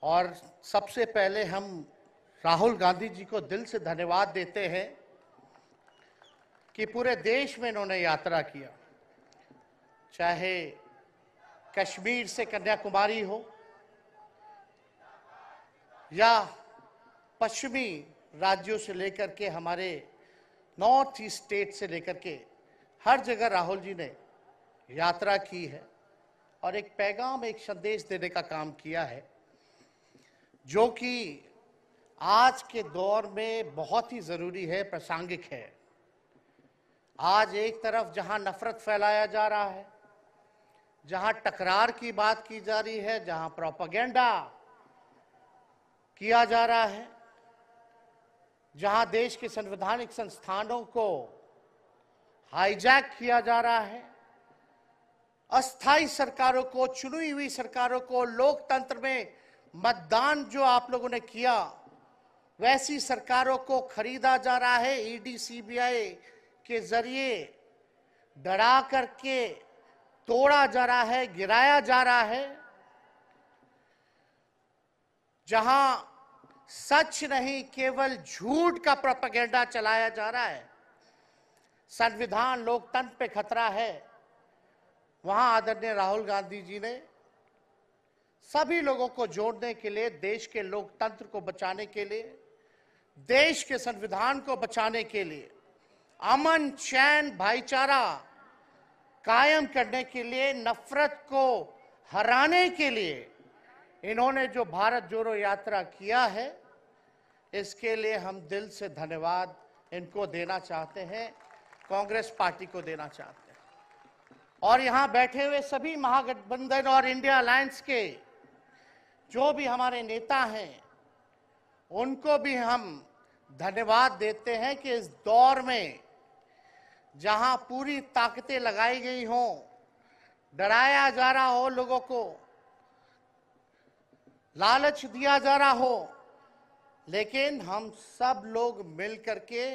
और सबसे पहले हम राहुल गांधी जी को दिल से धन्यवाद देते हैं कि पूरे देश में इन्होंने यात्रा किया, चाहे कश्मीर से कन्याकुमारी हो या पश्चिमी राज्यों से लेकर के हमारे नॉर्थ ईस्ट स्टेट से लेकर के हर जगह राहुल जी ने यात्रा की है और एक पैगाम, एक संदेश देने का काम किया है, जो कि आज के दौर में बहुत ही जरूरी है, प्रासंगिक है। आज एक तरफ जहां नफरत फैलाया जा रहा है, जहां टकरार की बात की जा रही है, जहां प्रोपेगेंडा किया जा रहा है, जहां देश के संवैधानिक संस्थानों को हाईजैक किया जा रहा है, अस्थायी सरकारों को, चुनी हुई सरकारों को, लोकतंत्र में मतदान जो आप लोगों ने किया वैसी सरकारों को खरीदा जा रहा है, ईडी सीबीआई के जरिए डरा करके तोड़ा जा रहा है, गिराया जा रहा है। जहां सच नहीं केवल झूठ का प्रोपेगेंडा चलाया जा रहा है, संविधान लोकतंत्र पे खतरा है, वहां आदरणीय राहुल गांधी जी ने सभी लोगों को जोड़ने के लिए, देश के लोकतंत्र को बचाने के लिए, देश के संविधान को बचाने के लिए, अमन चैन भाईचारा कायम करने के लिए, नफरत को हराने के लिए इन्होंने जो भारत जोड़ो यात्रा किया है, इसके लिए हम दिल से धन्यवाद इनको देना चाहते हैं, कांग्रेस पार्टी को देना चाहते हैं। और यहां बैठे हुए सभी महागठबंधन और इंडिया अलायंस के जो भी हमारे नेता हैं, उनको भी हम धन्यवाद देते हैं कि इस दौर में जहां पूरी ताकतें लगाई गई हों, डराया जा रहा हो, लोगों को लालच दिया जा रहा हो, लेकिन हम सब लोग मिलकर के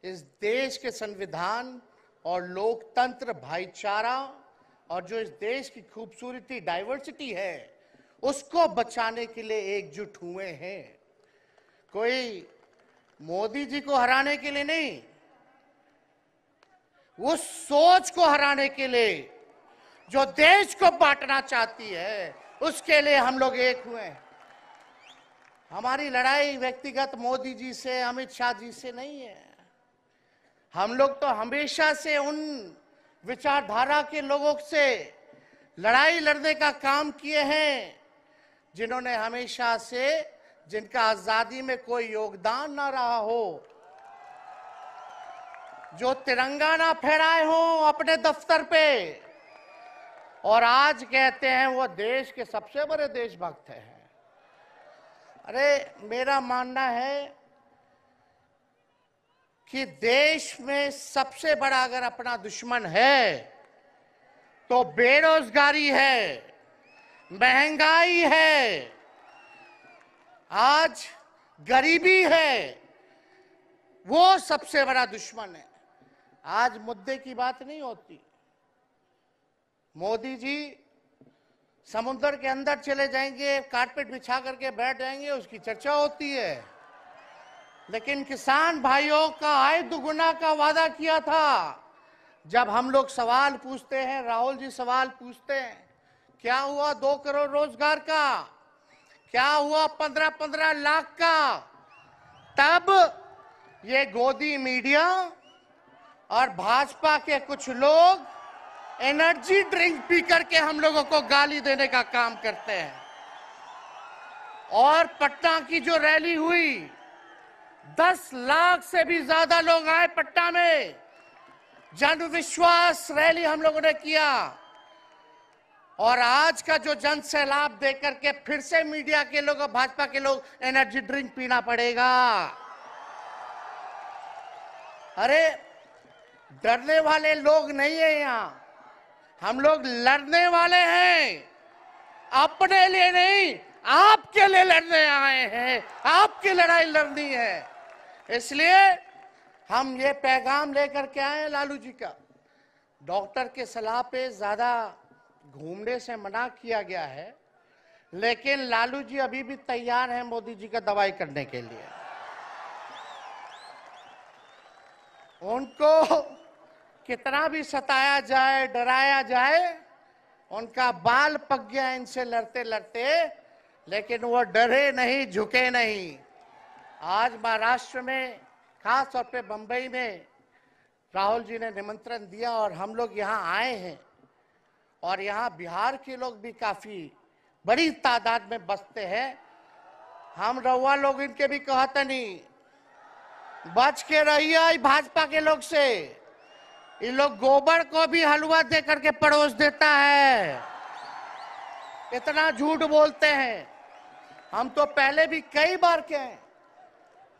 इस देश के संविधान और लोकतंत्र, भाईचारा और जो इस देश की खूबसूरती, डाइवर्सिटी है, उसको बचाने के लिए एकजुट हुए हैं। कोई मोदी जी को हराने के लिए नहीं, उस सोच को हराने के लिए जो देश को बांटना चाहती है, उसके लिए हम लोग एक हुए हैं। हमारी लड़ाई व्यक्तिगत मोदी जी से, अमित शाह जी से नहीं है। हम लोग तो हमेशा से उन विचारधारा के लोगों से लड़ाई लड़ने का काम किए हैं जिन्होंने हमेशा से, जिनका आजादी में कोई योगदान ना रहा हो, जो तिरंगा ना फहराए हो अपने दफ्तर पे, और आज कहते हैं वो देश के सबसे बड़े देशभक्त हैं। अरे मेरा मानना है कि देश में सबसे बड़ा अगर अपना दुश्मन है तो बेरोजगारी है, महंगाई है, आज गरीबी है, वो सबसे बड़ा दुश्मन है। आज मुद्दे की बात नहीं होती। मोदी जी समुद्र के अंदर चले जाएंगे, कारपेट बिछा करके बैठ जाएंगे, उसकी चर्चा होती है। लेकिन किसान भाइयों का आय दुगुना का वादा किया था। जब हम लोग सवाल पूछते हैं, राहुल जी सवाल पूछते हैं, क्या हुआ 2 करोड़ रोजगार का, क्या हुआ 15-15 लाख का, तब ये गोदी मीडिया और भाजपा के कुछ लोग एनर्जी ड्रिंक पी करके हम लोगों को गाली देने का काम करते हैं। और पटना की जो रैली हुई, 10 लाख से भी ज्यादा लोग आए पटना में, जन विश्वास रैली हम लोगों ने किया। और आज का जो जन सैलाब देख करके फिर से मीडिया के लोग और भाजपा के लोग एनर्जी ड्रिंक पीना पड़ेगा। अरे डरने वाले लोग नहीं है यहाँ, हम लोग लड़ने वाले हैं, अपने लिए नहीं, आपके लिए लड़ने आए हैं, आपकी लड़ाई लड़नी है। इसलिए हम ये पैगाम लेकर के आए हैं लालू जी का। डॉक्टर के सलाह पे ज्यादा घूमने से मना किया गया है, लेकिन लालू जी अभी भी तैयार हैं मोदी जी का दवाई करने के लिए। उनको कितना भी सताया जाए, डराया जाए, उनका बाल पक गया इनसे लड़ते लड़ते, लेकिन वो डरे नहीं, झुके नहीं। आज महाराष्ट्र में, खास तौर पे बंबई में राहुल जी ने निमंत्रण दिया और हम लोग यहाँ आए हैं। और यहाँ बिहार के लोग भी काफी बड़ी तादाद में बसते हैं। हम रउआ लोग इनके भी कहते नहीं, बच के रहिए भाजपा के लोग से। ये लोग गोबर को भी हलवा दे करके परोस देता है, इतना झूठ बोलते हैं। हम तो पहले भी कई बार कहे,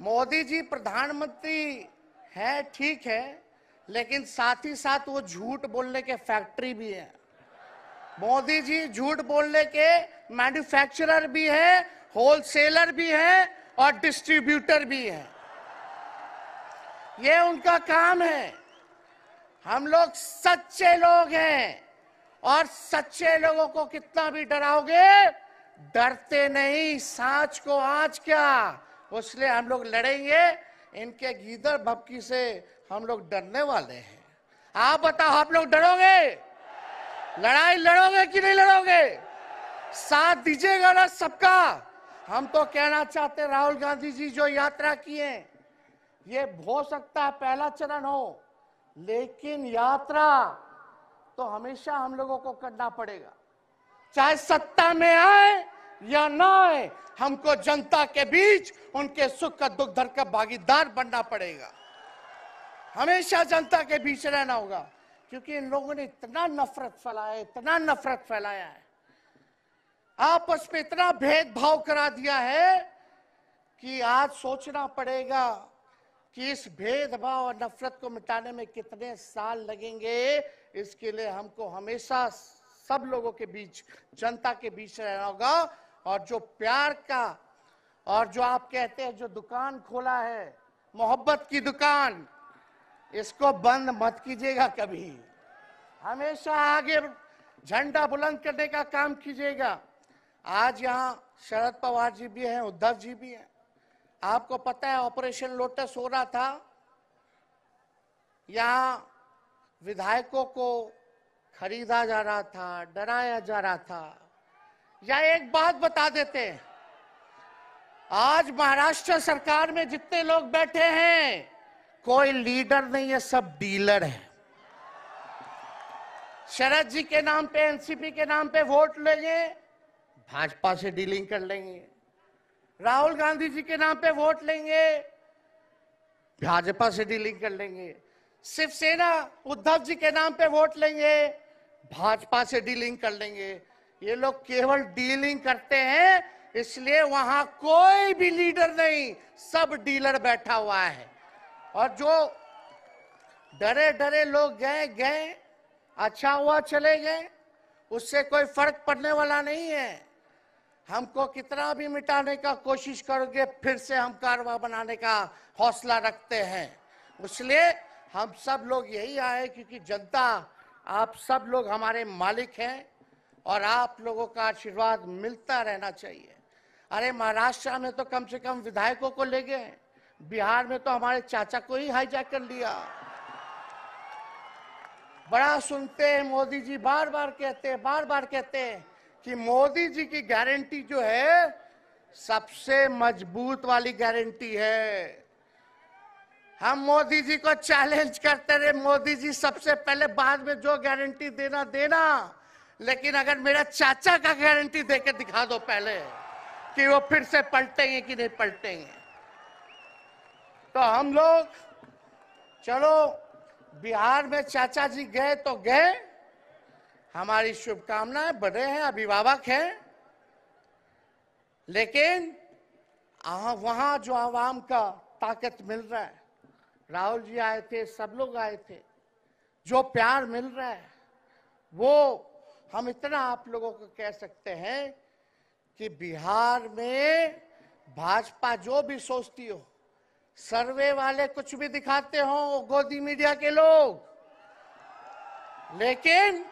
मोदी जी प्रधानमंत्री है ठीक है, लेकिन साथ ही साथ वो झूठ बोलने के फैक्ट्री भी है। मोदी जी झूठ बोलने के मैन्युफैक्चरर भी है, होलसेलर भी है और डिस्ट्रीब्यूटर भी है। ये उनका काम है। हम लोग सच्चे लोग हैं और सच्चे लोगों को कितना भी डराओगे, डरते नहीं। सांच को आज क्या, इसलिए हम लोग लड़ेंगे। इनके गीदड़ भपकी से हम लोग डरने वाले हैं। आप बताओ, आप लोग डरोगे? लड़ाई लड़ोगे कि नहीं लड़ोगे? साथ दीजिएगा ना सबका? हम तो कहना चाहते, राहुल गांधी जी जो यात्रा किए, ये हो सकता है पहला चरण हो, लेकिन यात्रा तो हमेशा हम लोगों को करना पड़ेगा। चाहे सत्ता में आए या ना आए, हमको जनता के बीच उनके सुख का दुख दर्द का भागीदार बनना पड़ेगा। हमेशा जनता के बीच रहना होगा, क्योंकि इन लोगों ने इतना नफरत फैलाया है, इतना नफरत फैलाया है, आपस में इतना भेदभाव करा दिया है कि आज सोचना पड़ेगा कि इस भेदभाव और नफरत को मिटाने में कितने साल लगेंगे। इसके लिए हमको हमेशा सब लोगों के बीच, जनता के बीच रहना होगा। और जो प्यार का, और जो आप कहते हैं जो दुकान खोला है, मोहब्बत की दुकान, इसको बंद मत कीजिएगा कभी। हमेशा आगे झंडा बुलंद करने का काम कीजिएगा। आज यहाँ शरद पवार जी भी हैं, उद्धव जी भी हैं। आपको पता है ऑपरेशन लोटस हो रहा था, यहाँ विधायकों को खरीदा जा रहा था, डराया जा रहा था। या एक बात बता देते हैं, आज महाराष्ट्र सरकार में जितने लोग बैठे हैं, कोई लीडर नहीं है, सब डीलर है। शरद जी के नाम पे, एनसीपी के नाम पे वोट लेंगे, भाजपा से डीलिंग कर लेंगे। राहुल गांधी जी के नाम पे वोट लेंगे, भाजपा से डीलिंग कर लेंगे। शिवसेना उद्धव जी के नाम पे वोट लेंगे, भाजपा से डीलिंग कर लेंगे। ये लोग केवल डीलिंग करते हैं, इसलिए वहां कोई भी लीडर नहीं, सब डीलर बैठा हुआ है। और जो डरे डरे लोग गए, अच्छा हुआ चले गए, उससे कोई फर्क पड़ने वाला नहीं है। हमको कितना भी मिटाने का कोशिश करोगे, फिर से हम कारवा बनाने का हौसला रखते हैं। इसलिए हम सब लोग यही आए, क्योंकि जनता, आप सब लोग हमारे मालिक हैं और आप लोगों का आशीर्वाद मिलता रहना चाहिए। अरे महाराष्ट्र में तो कम से कम विधायकों को ले गए, बिहार में तो हमारे चाचा को ही हाईजैक कर लिया। बड़ा सुनते हैं, मोदी जी बार बार कहते हैं कि मोदी जी की गारंटी जो है सबसे मजबूत वाली गारंटी है। हम मोदी जी को चैलेंज करते रहे, मोदी जी सबसे पहले, बाद में जो गारंटी देना, लेकिन अगर मेरा चाचा का गारंटी देके दिखा दो पहले कि वो फिर से पलटेंगे कि नहीं पलटेंगे। तो हम लोग, चलो बिहार में चाचा जी गए तो गए, हमारी शुभकामनाएं, बड़े हैं, अभिभावक हैं, लेकिन वहां जो आवाम का ताकत मिल रहा है, राहुल जी आए थे, सब लोग आए थे, जो प्यार मिल रहा है, वो हम इतना आप लोगों को कह सकते हैं कि बिहार में भाजपा जो भी सोचती हो, सर्वे वाले कुछ भी दिखाते हो, गोदी मीडिया के लोग, लेकिन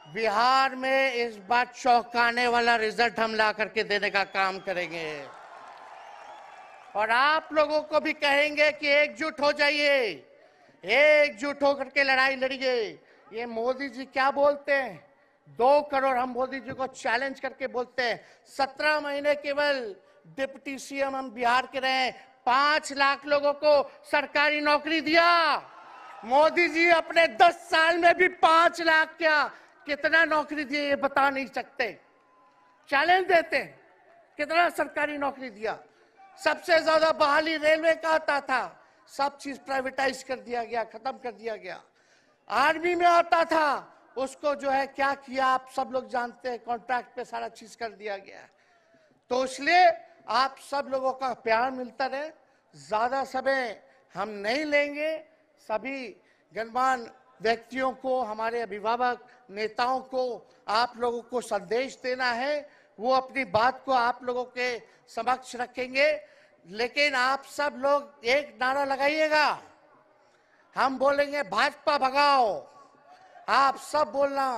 बिहार में इस बार चौंकाने वाला रिजल्ट हम ला करके देने का काम करेंगे और आप लोगों को भी कहेंगे कि एकजुट हो जाइए, एकजुट होकर के लड़ाई लड़िए। ये मोदी जी क्या बोलते हैं, 2 करोड़, हम मोदी जी को चैलेंज करके बोलते हैं 17 महीने केवल डिप्टी सीएम हम बिहार के रहे, 5 लाख लोगों को सरकारी नौकरी दिया। मोदी जी अपने 10 साल में भी 5 लाख क्या कितना नौकरी दिए ये बता नहीं सकते। चैलेंज देते हैं कितना सरकारी नौकरी दिया। सबसे ज्यादा बहाली रेलवे का आता था, सब चीज प्राइवेटाइज कर दिया गया, खत्म कर दिया गया। आर्मी में आता था, उसको जो है क्या किया आप सब लोग जानते हैं, कॉन्ट्रैक्ट पे सारा चीज कर दिया गया। तो इसलिए आप सब लोगों का प्यार मिलता रहे, ज्यादा समय हम नहीं लेंगे। सभी गणमान्य व्यक्तियों को, हमारे अभिभावक नेताओं को आप लोगों को संदेश देना है, वो अपनी बात को आप लोगों के समक्ष रखेंगे। लेकिन आप सब लोग एक नारा लगाइएगा, हम बोलेंगे भाजपा भगाओ, आप सब बोलना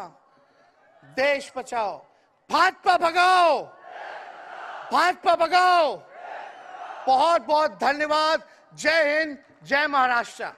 देश बचाओ। भाजपा भगाओ, भाजपा भगाओ। बहुत बहुत धन्यवाद। जय हिंद, जय महाराष्ट्र।